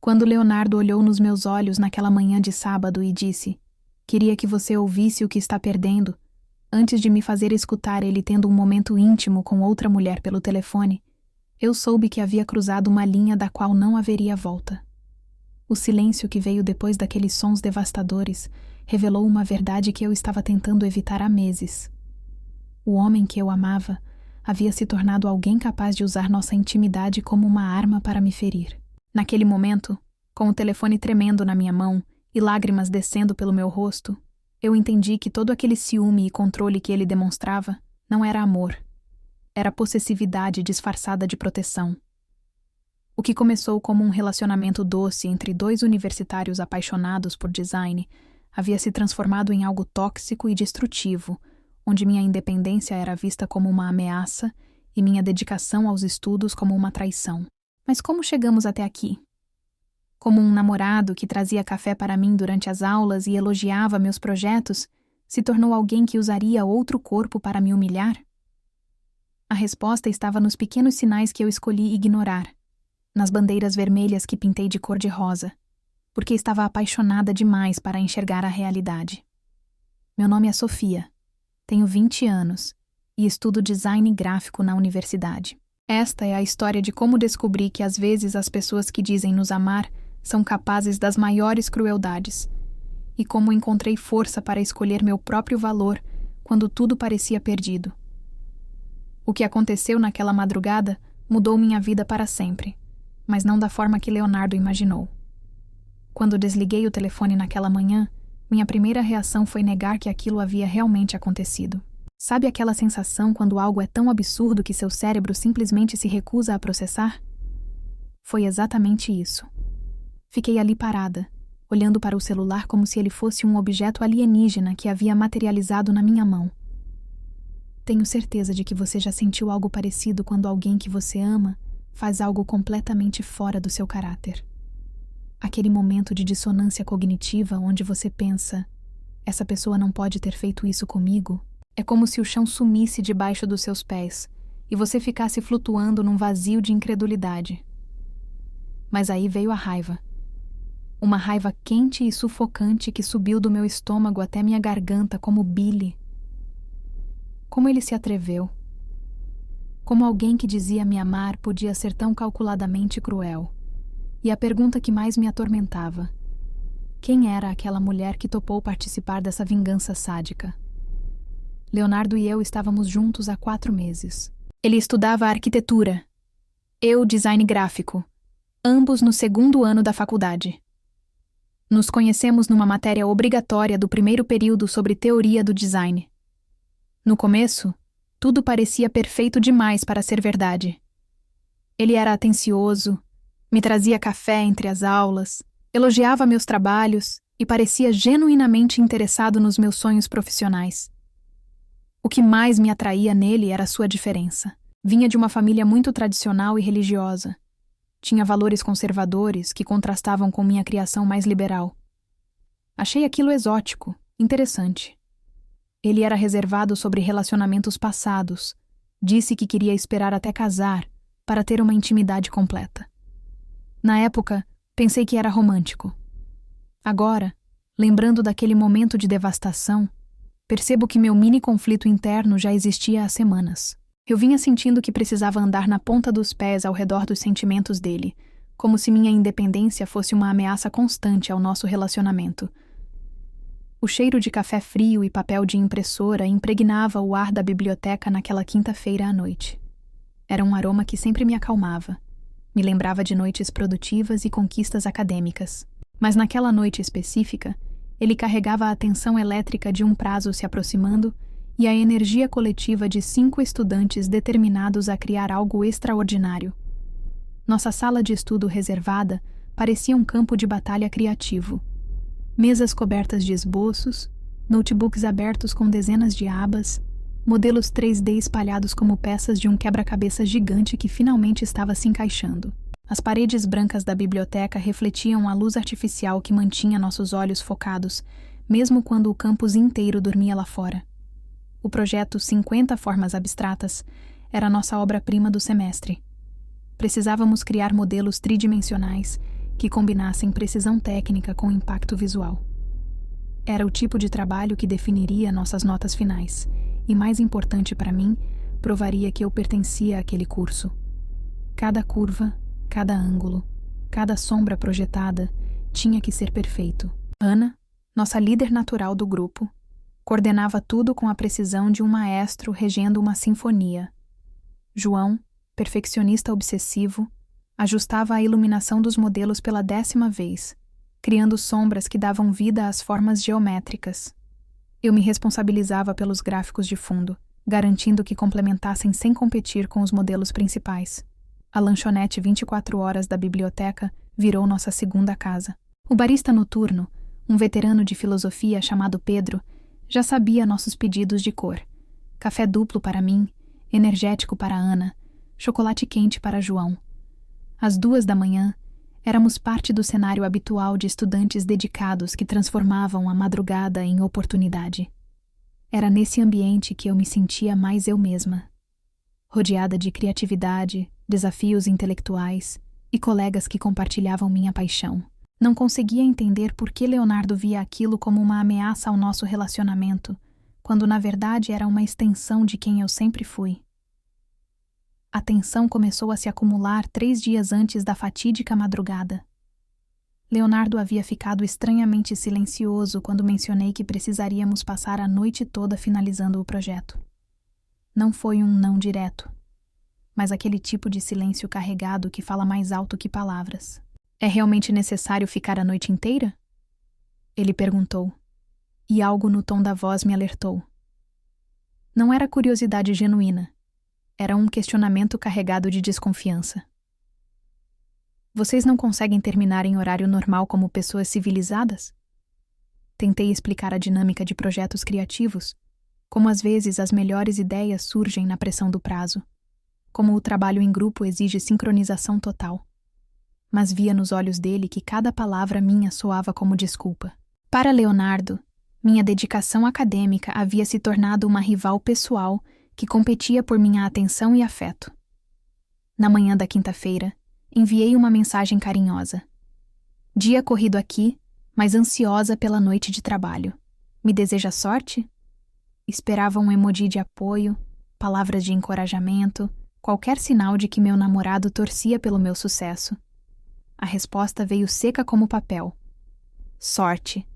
Quando Leonardo olhou nos meus olhos naquela manhã de sábado e disse: "Queria que você ouvisse o que está perdendo", antes de me fazer escutar ele tendo um momento íntimo com outra mulher pelo telefone, eu soube que havia cruzado uma linha da qual não haveria volta. O silêncio que veio depois daqueles sons devastadores revelou uma verdade que eu estava tentando evitar há meses. O homem que eu amava havia se tornado alguém capaz de usar nossa intimidade como uma arma para me ferir. Naquele momento, com o telefone tremendo na minha mão e lágrimas descendo pelo meu rosto, eu entendi que todo aquele ciúme e controle que ele demonstrava não era amor. Era possessividade disfarçada de proteção. O que começou como um relacionamento doce entre dois universitários apaixonados por design havia se transformado em algo tóxico e destrutivo, onde minha independência era vista como uma ameaça e minha dedicação aos estudos como uma traição. Mas como chegamos até aqui? Como um namorado que trazia café para mim durante as aulas e elogiava meus projetos, se tornou alguém que usaria outro corpo para me humilhar? A resposta estava nos pequenos sinais que eu escolhi ignorar, nas bandeiras vermelhas que pintei de cor-de-rosa, porque estava apaixonada demais para enxergar a realidade. Meu nome é Sofia, tenho 20 anos e estudo design gráfico na universidade. Esta é a história de como descobri que às vezes as pessoas que dizem nos amar são capazes das maiores crueldades, e como encontrei força para escolher meu próprio valor quando tudo parecia perdido. O que aconteceu naquela madrugada mudou minha vida para sempre, mas não da forma que Leonardo imaginou. Quando desliguei o telefone naquela manhã, minha primeira reação foi negar que aquilo havia realmente acontecido. Sabe aquela sensação quando algo é tão absurdo que seu cérebro simplesmente se recusa a processar? Foi exatamente isso. Fiquei ali parada, olhando para o celular como se ele fosse um objeto alienígena que havia materializado na minha mão. Tenho certeza de que você já sentiu algo parecido quando alguém que você ama faz algo completamente fora do seu caráter. Aquele momento de dissonância cognitiva onde você pensa: essa pessoa não pode ter feito isso comigo. É como se o chão sumisse debaixo dos seus pés e você ficasse flutuando num vazio de incredulidade. Mas aí veio a raiva. Uma raiva quente e sufocante que subiu do meu estômago até minha garganta como bile. Como ele se atreveu? Como alguém que dizia me amar podia ser tão calculadamente cruel? E a pergunta que mais me atormentava: quem era aquela mulher que topou participar dessa vingança sádica? Leonardo e eu estávamos juntos há 4 meses. Ele estudava arquitetura, eu design gráfico, ambos no 2º ano da faculdade. Nos conhecemos numa matéria obrigatória do primeiro período sobre teoria do design. No começo, tudo parecia perfeito demais para ser verdade. Ele era atencioso, me trazia café entre as aulas, elogiava meus trabalhos e parecia genuinamente interessado nos meus sonhos profissionais. O que mais me atraía nele era sua diferença. Vinha de uma família muito tradicional e religiosa. Tinha valores conservadores que contrastavam com minha criação mais liberal. Achei aquilo exótico, interessante. Ele era reservado sobre relacionamentos passados. Disse que queria esperar até casar para ter uma intimidade completa. Na época, pensei que era romântico. Agora, lembrando daquele momento de devastação, percebo que meu mini conflito interno já existia há semanas. Eu vinha sentindo que precisava andar na ponta dos pés ao redor dos sentimentos dele, como se minha independência fosse uma ameaça constante ao nosso relacionamento. O cheiro de café frio e papel de impressora impregnava o ar da biblioteca naquela quinta-feira à noite. Era um aroma que sempre me acalmava. Me lembrava de noites produtivas e conquistas acadêmicas. Mas naquela noite específica, ele carregava a tensão elétrica de um prazo se aproximando e a energia coletiva de 5 estudantes determinados a criar algo extraordinário. Nossa sala de estudo reservada parecia um campo de batalha criativo. Mesas cobertas de esboços, notebooks abertos com dezenas de abas, modelos 3D espalhados como peças de um quebra-cabeça gigante que finalmente estava se encaixando. As paredes brancas da biblioteca refletiam a luz artificial que mantinha nossos olhos focados, mesmo quando o campus inteiro dormia lá fora. O projeto 50 Formas Abstratas era nossa obra-prima do semestre. Precisávamos criar modelos tridimensionais que combinassem precisão técnica com impacto visual. Era o tipo de trabalho que definiria nossas notas finais e, mais importante para mim, provaria que eu pertencia àquele curso. Cada curva, cada ângulo, cada sombra projetada tinha que ser perfeito. Ana, nossa líder natural do grupo, coordenava tudo com a precisão de um maestro regendo uma sinfonia. João, perfeccionista obsessivo, ajustava a iluminação dos modelos pela 10ª vez, criando sombras que davam vida às formas geométricas. Eu me responsabilizava pelos gráficos de fundo, garantindo que complementassem sem competir com os modelos principais. A lanchonete 24 horas da biblioteca virou nossa segunda casa. O barista noturno, um veterano de filosofia chamado Pedro, já sabia nossos pedidos de cor. Café duplo para mim, energético para Ana, chocolate quente para João. Às 2h, éramos parte do cenário habitual de estudantes dedicados que transformavam a madrugada em oportunidade. Era nesse ambiente que eu me sentia mais eu mesma. Rodeada de criatividade, desafios intelectuais e colegas que compartilhavam minha paixão. Não conseguia entender por que Leonardo via aquilo como uma ameaça ao nosso relacionamento, quando na verdade era uma extensão de quem eu sempre fui. A tensão começou a se acumular 3 dias antes da fatídica madrugada. Leonardo havia ficado estranhamente silencioso quando mencionei que precisaríamos passar a noite toda finalizando o projeto. Não foi um não direto, mas aquele tipo de silêncio carregado que fala mais alto que palavras. É realmente necessário ficar a noite inteira? Ele perguntou, e algo no tom da voz me alertou. Não era curiosidade genuína. Era um questionamento carregado de desconfiança. Vocês não conseguem terminar em horário normal como pessoas civilizadas? Tentei explicar a dinâmica de projetos criativos, como às vezes as melhores ideias surgem na pressão do prazo, como o trabalho em grupo exige sincronização total. Mas via nos olhos dele que cada palavra minha soava como desculpa. Para Leonardo, minha dedicação acadêmica havia se tornado uma rival pessoal que competia por minha atenção e afeto. Na manhã da quinta-feira, enviei uma mensagem carinhosa. Dia corrido aqui, mas ansiosa pela noite de trabalho. Me deseja sorte? Esperava um emoji de apoio, palavras de encorajamento, qualquer sinal de que meu namorado torcia pelo meu sucesso. A resposta veio seca como papel. Sorte.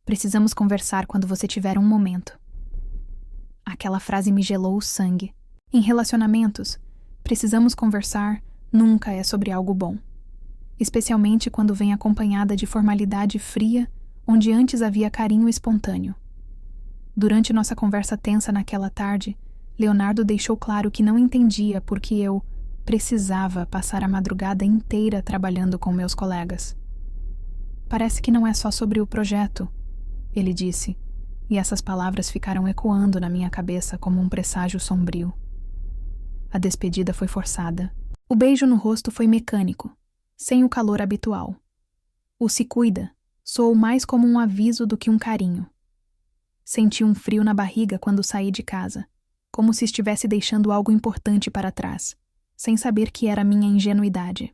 Precisamos conversar quando você tiver um momento. Aquela frase me gelou o sangue. Em relacionamentos, precisamos conversar nunca é sobre algo bom. Especialmente quando vem acompanhada de formalidade fria, onde antes havia carinho espontâneo. Durante nossa conversa tensa naquela tarde, Leonardo deixou claro que não entendia por que eu precisava passar a madrugada inteira trabalhando com meus colegas. Parece que não é só sobre o projeto, ele disse, e essas palavras ficaram ecoando na minha cabeça como um presságio sombrio. A despedida foi forçada. O beijo no rosto foi mecânico, sem o calor habitual. O "se cuida" soou mais como um aviso do que um carinho. Senti um frio na barriga quando saí de casa, como se estivesse deixando algo importante para trás, sem saber que era minha ingenuidade.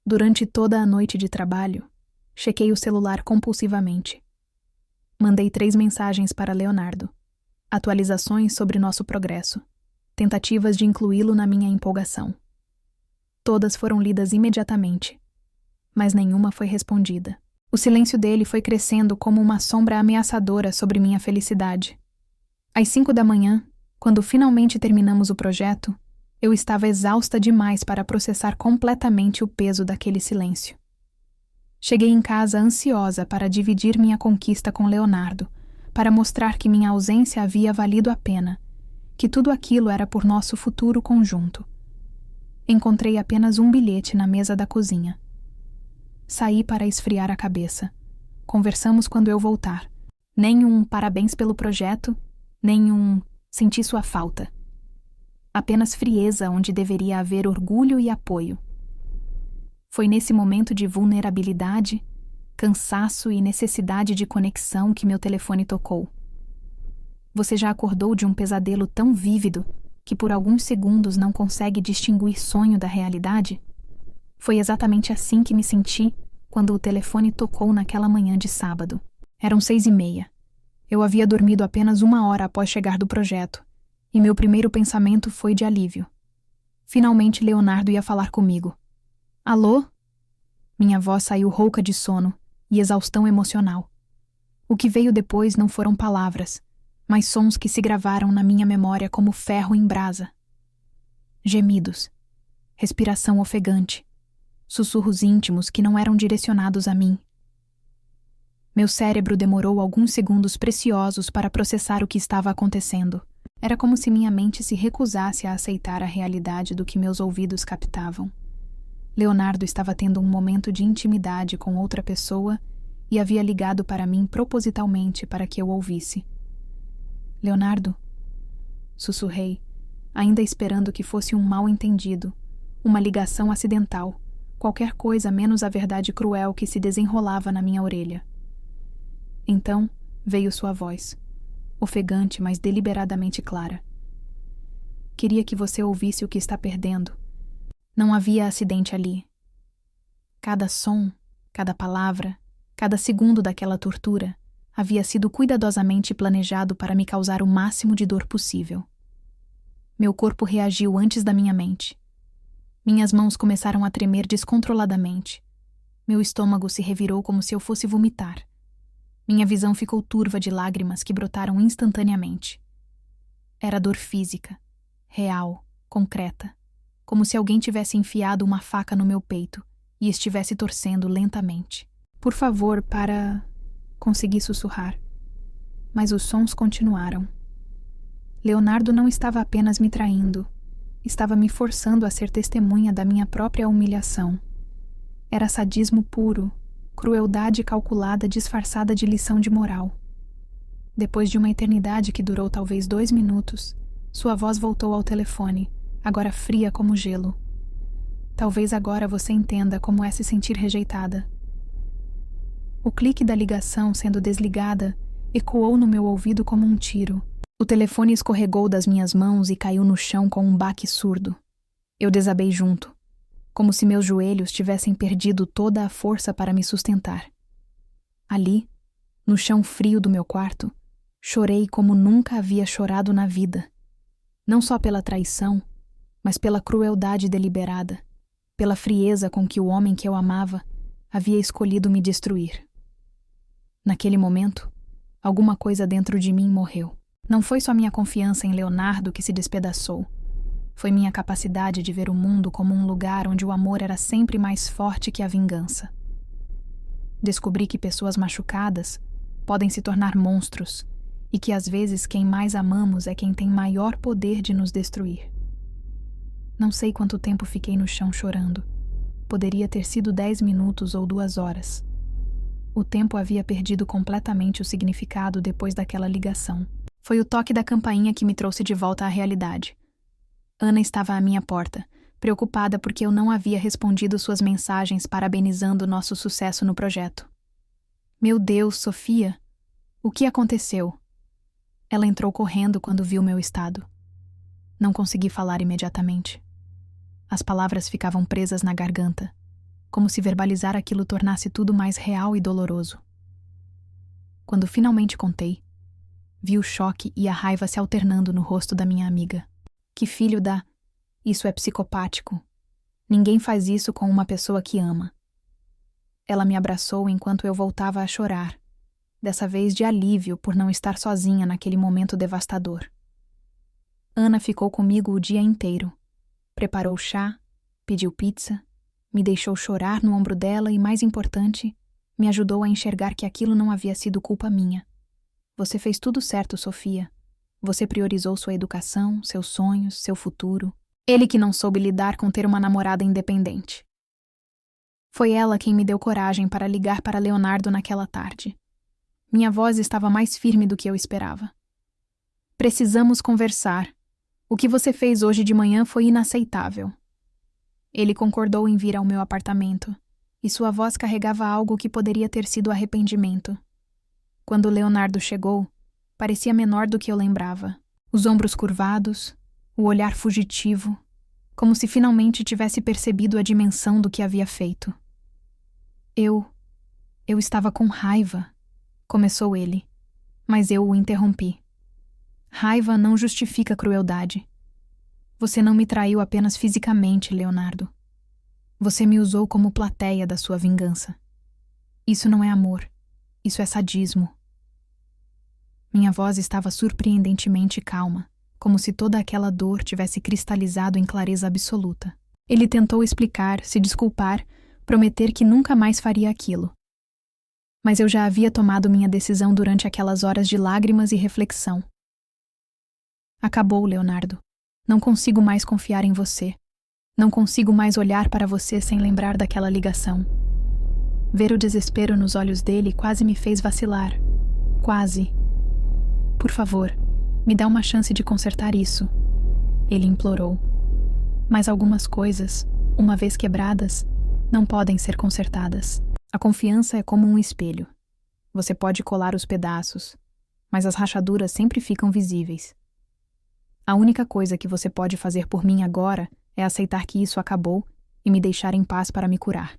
Durante toda a noite de trabalho, chequei o celular compulsivamente. Mandei 3 mensagens para Leonardo. Atualizações sobre nosso progresso. Tentativas de incluí-lo na minha empolgação. Todas foram lidas imediatamente, mas nenhuma foi respondida. O silêncio dele foi crescendo como uma sombra ameaçadora sobre minha felicidade. Às 5h, quando finalmente terminamos o projeto, eu estava exausta demais para processar completamente o peso daquele silêncio. Cheguei em casa ansiosa para dividir minha conquista com Leonardo, para mostrar que minha ausência havia valido a pena, que tudo aquilo era por nosso futuro conjunto. Encontrei apenas um bilhete na mesa da cozinha. Saí para esfriar a cabeça. Conversamos quando eu voltar. Nem um parabéns pelo projeto, nem um senti sua falta. Apenas frieza onde deveria haver orgulho e apoio. Foi nesse momento de vulnerabilidade, cansaço e necessidade de conexão que meu telefone tocou. Você já acordou de um pesadelo tão vívido que por alguns segundos não consegue distinguir sonho da realidade? Foi exatamente assim que me senti quando o telefone tocou naquela manhã de sábado. Eram 6h30. Eu havia dormido apenas 1 hora após chegar do projeto, e meu primeiro pensamento foi de alívio. Finalmente Leonardo ia falar comigo. Alô? Minha voz saiu rouca de sono e exaustão emocional. O que veio depois não foram palavras, mas sons que se gravaram na minha memória como ferro em brasa. Gemidos, respiração ofegante, sussurros íntimos que não eram direcionados a mim. Meu cérebro demorou alguns segundos preciosos para processar o que estava acontecendo. Era como se minha mente se recusasse a aceitar a realidade do que meus ouvidos captavam. Leonardo estava tendo um momento de intimidade com outra pessoa e havia ligado para mim propositalmente para que eu ouvisse. Leonardo? Sussurrei, ainda esperando que fosse um mal-entendido, uma ligação acidental, qualquer coisa menos a verdade cruel que se desenrolava na minha orelha. Então veio sua voz, ofegante, mas deliberadamente clara. Queria que você ouvisse o que está perdendo. Não havia acidente ali. Cada som, cada palavra, cada segundo daquela tortura havia sido cuidadosamente planejado para me causar o máximo de dor possível. Meu corpo reagiu antes da minha mente. Minhas mãos começaram a tremer descontroladamente. Meu estômago se revirou como se eu fosse vomitar. Minha visão ficou turva de lágrimas que brotaram instantaneamente. Era dor física, real, concreta, como se alguém tivesse enfiado uma faca no meu peito e estivesse torcendo lentamente. Por favor, para... Consegui sussurrar. Mas os sons continuaram. Leonardo não estava apenas me traindo, estava me forçando a ser testemunha da minha própria humilhação. Era sadismo puro, crueldade calculada disfarçada de lição de moral. Depois de uma eternidade que durou talvez 2 minutos, sua voz voltou ao telefone, agora fria como gelo. Talvez agora você entenda como é se sentir rejeitada. O clique da ligação sendo desligada ecoou no meu ouvido como um tiro. O telefone escorregou das minhas mãos e caiu no chão com um baque surdo. Eu desabei junto, como se meus joelhos tivessem perdido toda a força para me sustentar. Ali, no chão frio do meu quarto, chorei como nunca havia chorado na vida. Não só pela traição, mas pela crueldade deliberada, pela frieza com que o homem que eu amava havia escolhido me destruir. Naquele momento, alguma coisa dentro de mim morreu. Não foi só minha confiança em Leonardo que se despedaçou. Foi minha capacidade de ver o mundo como um lugar onde o amor era sempre mais forte que a vingança. Descobri que pessoas machucadas podem se tornar monstros e que às vezes quem mais amamos é quem tem maior poder de nos destruir. Não sei quanto tempo fiquei no chão chorando. Poderia ter sido 10 minutos ou 2 horas. O tempo havia perdido completamente o significado depois daquela ligação. Foi o toque da campainha que me trouxe de volta à realidade. Ana estava à minha porta, preocupada porque eu não havia respondido suas mensagens parabenizando nosso sucesso no projeto. Meu Deus, Sofia! O que aconteceu? Ela entrou correndo quando viu meu estado. Não consegui falar imediatamente. As palavras ficavam presas na garganta, como se verbalizar aquilo tornasse tudo mais real e doloroso. Quando finalmente contei, vi o choque e a raiva se alternando no rosto da minha amiga. Que filho da... Isso é psicopático. Ninguém faz isso com uma pessoa que ama. Ela me abraçou enquanto eu voltava a chorar, dessa vez de alívio por não estar sozinha naquele momento devastador. Ana ficou comigo o dia inteiro. Preparou chá, pediu pizza, me deixou chorar no ombro dela e, mais importante, me ajudou a enxergar que aquilo não havia sido culpa minha. Você fez tudo certo, Sofia. Você priorizou sua educação, seus sonhos, seu futuro. Ele que não soube lidar com ter uma namorada independente. Foi ela quem me deu coragem para ligar para Leonardo naquela tarde. Minha voz estava mais firme do que eu esperava. Precisamos conversar. O que você fez hoje de manhã foi inaceitável. Ele concordou em vir ao meu apartamento, e sua voz carregava algo que poderia ter sido arrependimento. Quando Leonardo chegou, parecia menor do que eu lembrava. Os ombros curvados, o olhar fugitivo, como se finalmente tivesse percebido a dimensão do que havia feito. Eu estava com raiva, começou ele, mas eu o interrompi. Raiva não justifica crueldade. Você não me traiu apenas fisicamente, Leonardo. Você me usou como plateia da sua vingança. Isso não é amor, isso é sadismo. Minha voz estava surpreendentemente calma, como se toda aquela dor tivesse cristalizado em clareza absoluta. Ele tentou explicar, se desculpar, prometer que nunca mais faria aquilo. Mas eu já havia tomado minha decisão durante aquelas horas de lágrimas e reflexão. Acabou, Leonardo. Não consigo mais confiar em você. Não consigo mais olhar para você sem lembrar daquela ligação. Ver o desespero nos olhos dele quase me fez vacilar. Quase. Por favor, me dá uma chance de consertar isso. Ele implorou. Mas algumas coisas, uma vez quebradas, não podem ser consertadas. A confiança é como um espelho. Você pode colar os pedaços, mas as rachaduras sempre ficam visíveis. A única coisa que você pode fazer por mim agora é aceitar que isso acabou e me deixar em paz para me curar.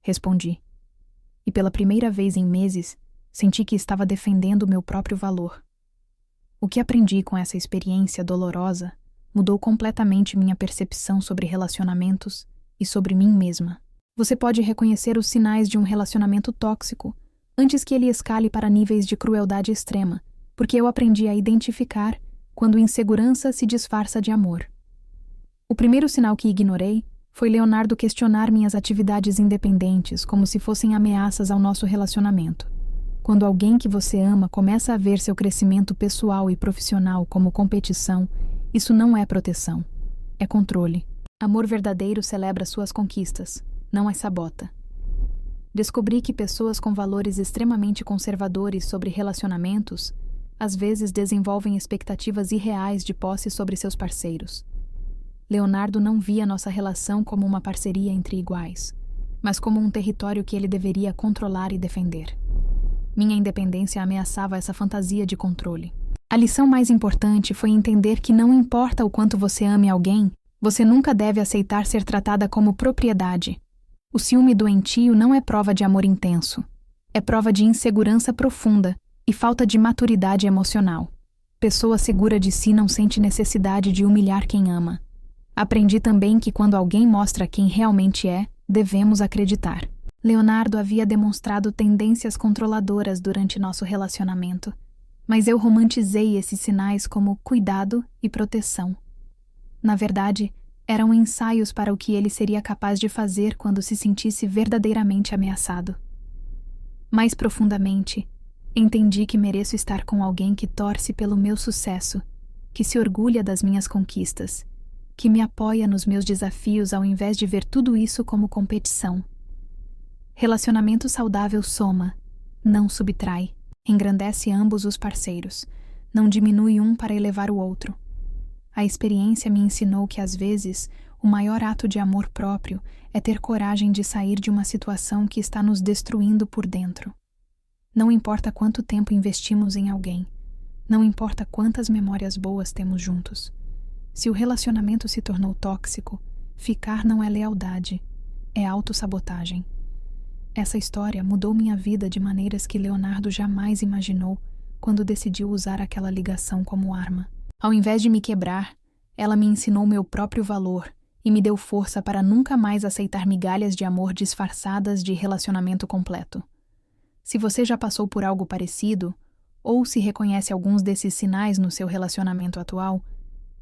Respondi. E pela primeira vez em meses, senti que estava defendendo o meu próprio valor. O que aprendi com essa experiência dolorosa mudou completamente minha percepção sobre relacionamentos e sobre mim mesma. Você pode reconhecer os sinais de um relacionamento tóxico antes que ele escale para níveis de crueldade extrema, porque eu aprendi a identificar quando insegurança se disfarça de amor. O primeiro sinal que ignorei foi Leonardo questionar minhas atividades independentes como se fossem ameaças ao nosso relacionamento. Quando alguém que você ama começa a ver seu crescimento pessoal e profissional como competição, isso não é proteção, é controle. Amor verdadeiro celebra suas conquistas, não as sabota. Descobri que pessoas com valores extremamente conservadores sobre relacionamentos às vezes desenvolvem expectativas irreais de posse sobre seus parceiros. Leonardo não via nossa relação como uma parceria entre iguais, mas como um território que ele deveria controlar e defender. Minha independência ameaçava essa fantasia de controle. A lição mais importante foi entender que não importa o quanto você ame alguém, você nunca deve aceitar ser tratada como propriedade. O ciúme doentio não é prova de amor intenso. É prova de insegurança profunda e falta de maturidade emocional. Pessoa segura de si não sente necessidade de humilhar quem ama. Aprendi também que quando alguém mostra quem realmente é, devemos acreditar. Leonardo havia demonstrado tendências controladoras durante nosso relacionamento, mas eu romantizei esses sinais como cuidado e proteção. Na verdade, eram ensaios para o que ele seria capaz de fazer quando se sentisse verdadeiramente ameaçado. Mais profundamente, entendi que mereço estar com alguém que torce pelo meu sucesso, que se orgulha das minhas conquistas, que me apoia nos meus desafios ao invés de ver tudo isso como competição. Relacionamento saudável soma, não subtrai, engrandece ambos os parceiros, não diminui um para elevar o outro. A experiência me ensinou que, às vezes, o maior ato de amor próprio é ter coragem de sair de uma situação que está nos destruindo por dentro. Não importa quanto tempo investimos em alguém, não importa quantas memórias boas temos juntos. Se o relacionamento se tornou tóxico, ficar não é lealdade, é autossabotagem. Essa história mudou minha vida de maneiras que Leonardo jamais imaginou quando decidiu usar aquela ligação como arma. Ao invés de me quebrar, ela me ensinou meu próprio valor e me deu força para nunca mais aceitar migalhas de amor disfarçadas de relacionamento completo. Se você já passou por algo parecido, ou se reconhece alguns desses sinais no seu relacionamento atual,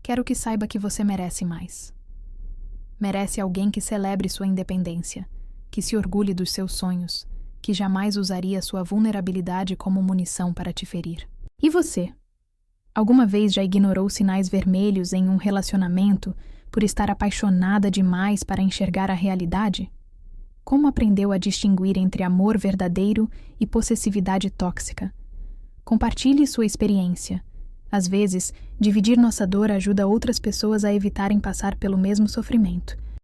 quero que saiba que você merece mais. Merece alguém que celebre sua independência, que se orgulhe dos seus sonhos, que jamais usaria sua vulnerabilidade como munição para te ferir. E você? Alguma vez já ignorou sinais vermelhos em um relacionamento por estar apaixonada demais para enxergar a realidade? Como aprendeu a distinguir entre amor verdadeiro e possessividade tóxica? Compartilhe sua experiência. Às vezes, dividir nossa dor ajuda outras pessoas a evitarem passar pelo mesmo sofrimento.